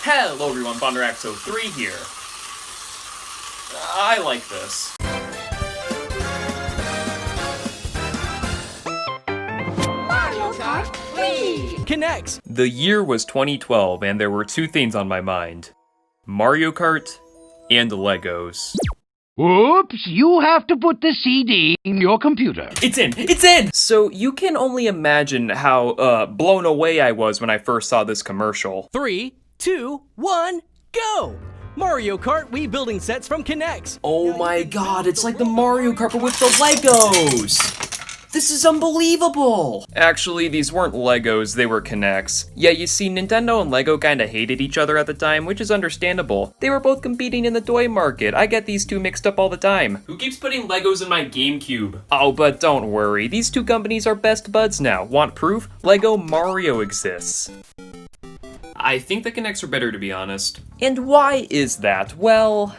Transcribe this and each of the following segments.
Hello everyone, FonderAxe03 here. I like this. Mario Kart Wii! K'NEX! The year was 2012 and there were two things on my mind. Mario Kart and Legos. Oops, you have to put the CD in your computer. It's in! It's in! So you can only imagine how blown away I was when I first saw this commercial. 3, 2, 1, go! Mario Kart Wii building sets from K'NEX. Oh my god, it's like the Mario Kart but with the Legos! This is unbelievable! Actually, these weren't Legos, they were K'NEX. Yeah, you see, Nintendo and Lego kinda hated each other at the time, which is understandable. They were both competing in the toy market. I get these two mixed up all the time. Who keeps putting Legos in my GameCube? Oh, but don't worry, these two companies are best buds now. Want proof? Lego Mario exists. I think the K'NEX are better, to be honest. And why is that? Well,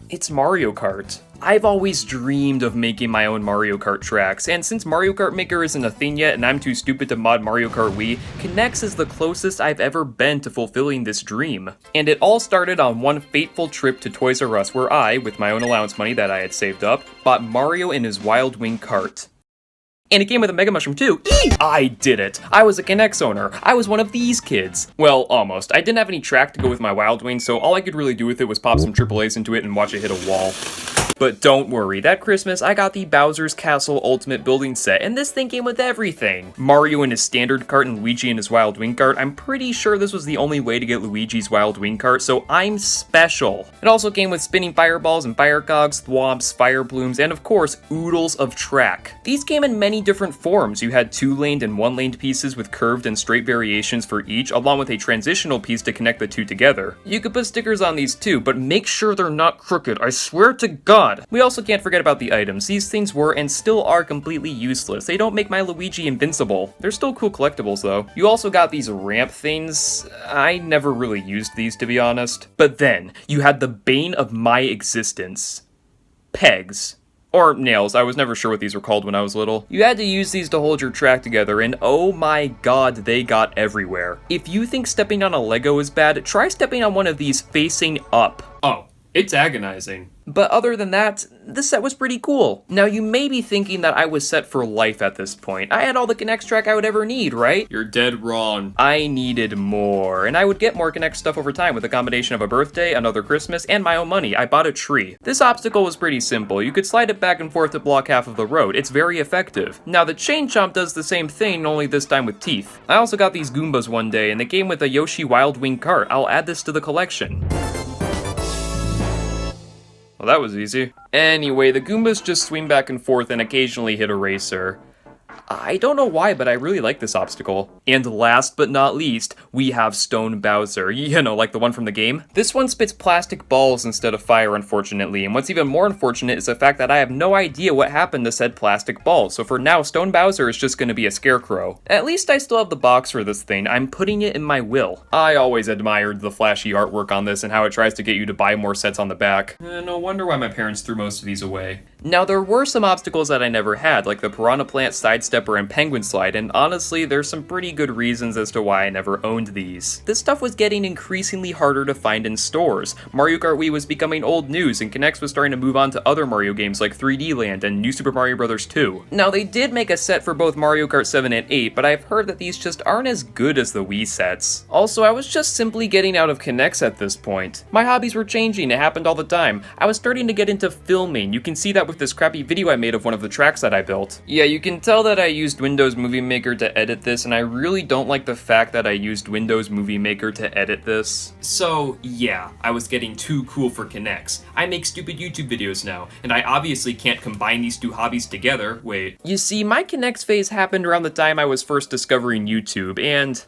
it's Mario Kart. I've always dreamed of making my own Mario Kart tracks, and since Mario Kart Maker isn't a thing yet and I'm too stupid to mod Mario Kart Wii, K'NEX is the closest I've ever been to fulfilling this dream. And it all started on one fateful trip to Toys R Us where I, with my own allowance money that I had saved up, bought Mario and his Wild Wing cart. And it came with a Mega Mushroom too. I did it! I was a K'NEX owner. I was one of these kids. Well, almost. I didn't have any track to go with my Wild Wing, so all I could really do with it was pop some AAAs into it and watch it hit a wall. But don't worry, that Christmas I got the Bowser's Castle Ultimate Building Set, and this thing came with everything. Mario in his standard cart and Luigi in his Wild Wing cart. I'm pretty sure this was the only way to get Luigi's Wild Wing cart, so I'm special. It also came with spinning fireballs and fire cogs, thwomps, fire blooms, and of course, oodles of track. These came in many different forms. You had 2-laned and 1-laned pieces with curved and straight variations for each, along with a transitional piece to connect the two together. You could put stickers on these too, but make sure they're not crooked, I swear to God. We also can't forget about the items. These things were and still are completely useless. They don't make my Luigi invincible. They're still cool collectibles though. You also got these ramp things. I never really used these, to be honest. But then, you had the bane of my existence. Pegs. Or nails, I was never sure what these were called when I was little. You had to use these to hold your track together, and oh my god, they got everywhere. If you think stepping on a Lego is bad, try stepping on one of these facing up. Oh, it's agonizing. But other than that, the set was pretty cool. Now you may be thinking that I was set for life at this point. I had all the K'NEX track I would ever need, right? You're dead wrong. I needed more, and I would get more K'NEX stuff over time with a combination of a birthday, another Christmas, and my own money. I bought a tree. This obstacle was pretty simple. You could slide it back and forth to block half of the road. It's very effective. Now the chain chomp does the same thing, only this time with teeth. I also got these Goombas one day, and they came with a Yoshi Wild Wing cart. I'll add this to the collection. Well, that was easy. Anyway, the Goombas just swing back and forth and occasionally hit a racer. I don't know why, but I really like this obstacle. And last but not least, we have Stone Bowser. You know, like the one from the game. This one spits plastic balls instead of fire, unfortunately. And what's even more unfortunate is the fact that I have no idea what happened to said plastic balls. So for now, Stone Bowser is just gonna be a scarecrow. At least I still have the box for this thing. I'm putting it in my will. I always admired the flashy artwork on this and how it tries to get you to buy more sets on the back. No wonder why my parents threw most of these away. Now, there were some obstacles that I never had, like the Piranha Plant Sidestepper and Penguin Slide, and honestly, there's some pretty good reasons as to why I never owned these. This stuff was getting increasingly harder to find in stores. Mario Kart Wii was becoming old news, and K'NEX was starting to move on to other Mario games like 3D Land and New Super Mario Bros. 2. Now, they did make a set for both Mario Kart 7 and 8, but I've heard that these just aren't as good as the Wii sets. Also, I was just simply getting out of K'NEX at this point. My hobbies were changing, it happened all the time. I was starting to get into filming. You can see that with this crappy video I made of one of the tracks that I built. Yeah, you can tell that I used Windows Movie Maker to edit this, and I really don't like the fact that I used Windows Movie Maker to edit this. So, yeah, I was getting too cool for K'NEX. I make stupid YouTube videos now, and I obviously can't combine these two hobbies together. Wait. You see, my K'NEX phase happened around the time I was first discovering YouTube, and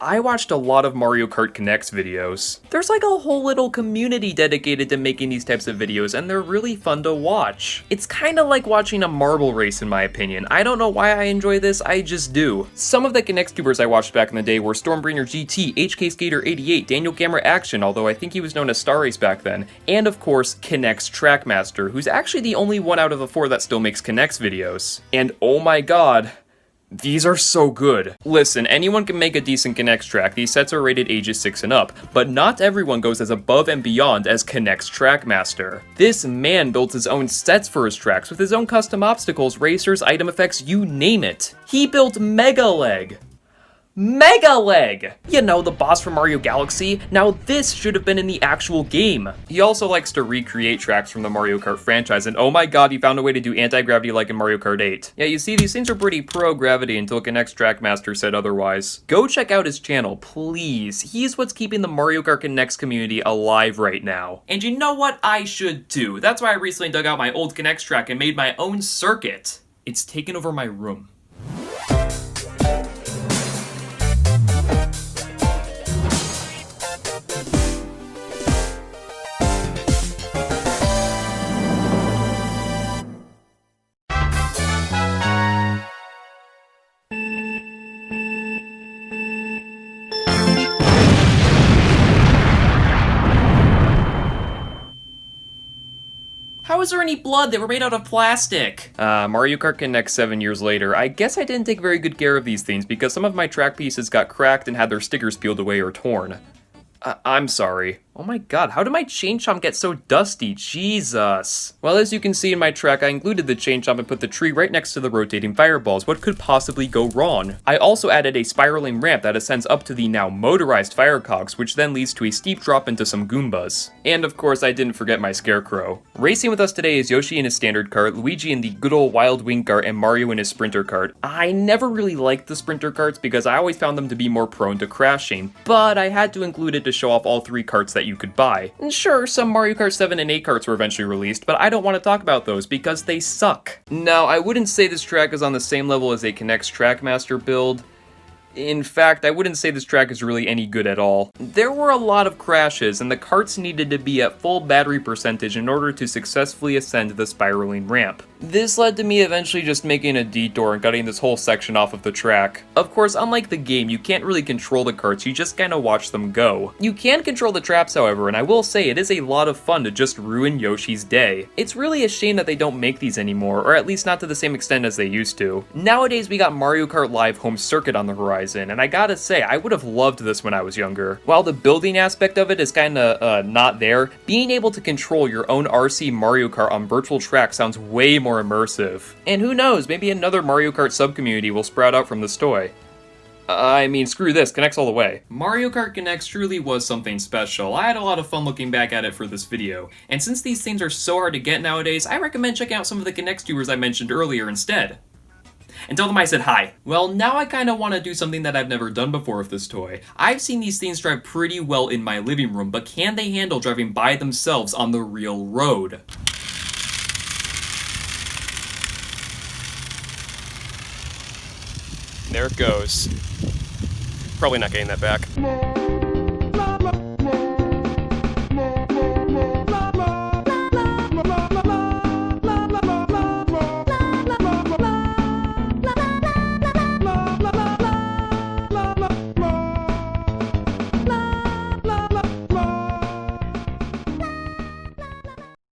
I watched a lot of Mario Kart K'NEX videos. There's like a whole little community dedicated to making these types of videos, and they're really fun to watch. It's kinda like watching a marble race in my opinion. I don't know why I enjoy this, I just do. Some of the K'NEX tubers I watched back in the day were Stormbringer GT, HK Skater 88, Daniel Camera Action, although I think he was known as Star Race back then, and of course K'NEX Trackmaster, who's actually the only one out of the four that still makes K'NEX videos. And oh my god, These are so good. Listen, anyone can make a decent K'NEX track. These sets are rated ages 6 and up, but not everyone goes as above and beyond as K'NEX Trackmaster. This man builds his own sets for his tracks with his own custom obstacles, racers, item effects, you name it. He built Mega Leg. Mega Leg! You know, the boss from Mario Galaxy. Now this should have been in the actual game. He also likes to recreate tracks from the Mario Kart franchise, and oh my god, he found a way to do anti-gravity like in Mario Kart 8. Yeah, you see, these things are pretty pro-gravity until K'NEX Trackmaster said otherwise. Go check out his channel, please. He's what's keeping the Mario Kart K'NEX community alive right now. And you know what? I should too. That's why I recently dug out my old K'NEX track and made my own circuit. It's taken over my room. How is there any blood? They were made out of plastic. Mario Kart K'NEX 7 years later. I guess I didn't take very good care of these things because some of my track pieces got cracked and had their stickers peeled away or torn. I'm sorry. Oh my god, how did my chain chomp get so dusty? Jesus. Well, as you can see in my track, I included the chain chomp and put the tree right next to the rotating fireballs. What could possibly go wrong? I also added a spiraling ramp that ascends up to the now motorized fire cogs, which then leads to a steep drop into some Goombas. And of course, I didn't forget my scarecrow. Racing with us today is Yoshi in his standard kart, Luigi in the good old Wild Wing kart, and Mario in his sprinter kart. I never really liked the sprinter karts because I always found them to be more prone to crashing, but I had to include it to show off all 3 karts that you could buy. And sure, some Mario Kart 7 and 8 karts were eventually released, but I don't want to talk about those because they suck. Now, I wouldn't say this track is on the same level as a K'NEX Trackmaster build. In fact, I wouldn't say this track is really any good at all. There were a lot of crashes, and the karts needed to be at full battery percentage in order to successfully ascend the spiraling ramp. This led to me eventually just making a detour and cutting this whole section off of the track. Of course, unlike the game, you can't really control the karts, you just kinda watch them go. You can control the traps, however, and I will say it is a lot of fun to just ruin Yoshi's day. It's really a shame that they don't make these anymore, or at least not to the same extent as they used to. Nowadays, we got Mario Kart Live Home Circuit on the horizon, and I gotta say, I would have loved this when I was younger. While the building aspect of it is kinda, not there, being able to control your own RC Mario Kart on virtual track sounds way more immersive. And who knows, maybe another Mario Kart sub-community will sprout out from this toy. I mean, screw this, K'NEX all the way. Mario Kart K'NEX truly was something special. I had a lot of fun looking back at it for this video. And since these things are so hard to get nowadays, I recommend checking out some of the K'NEX tubers I mentioned earlier instead. And tell them I said hi. Well, now I kinda wanna do something that I've never done before with this toy. I've seen these things drive pretty well in my living room, but can they handle driving by themselves on the real road? There it goes. Probably not getting that back.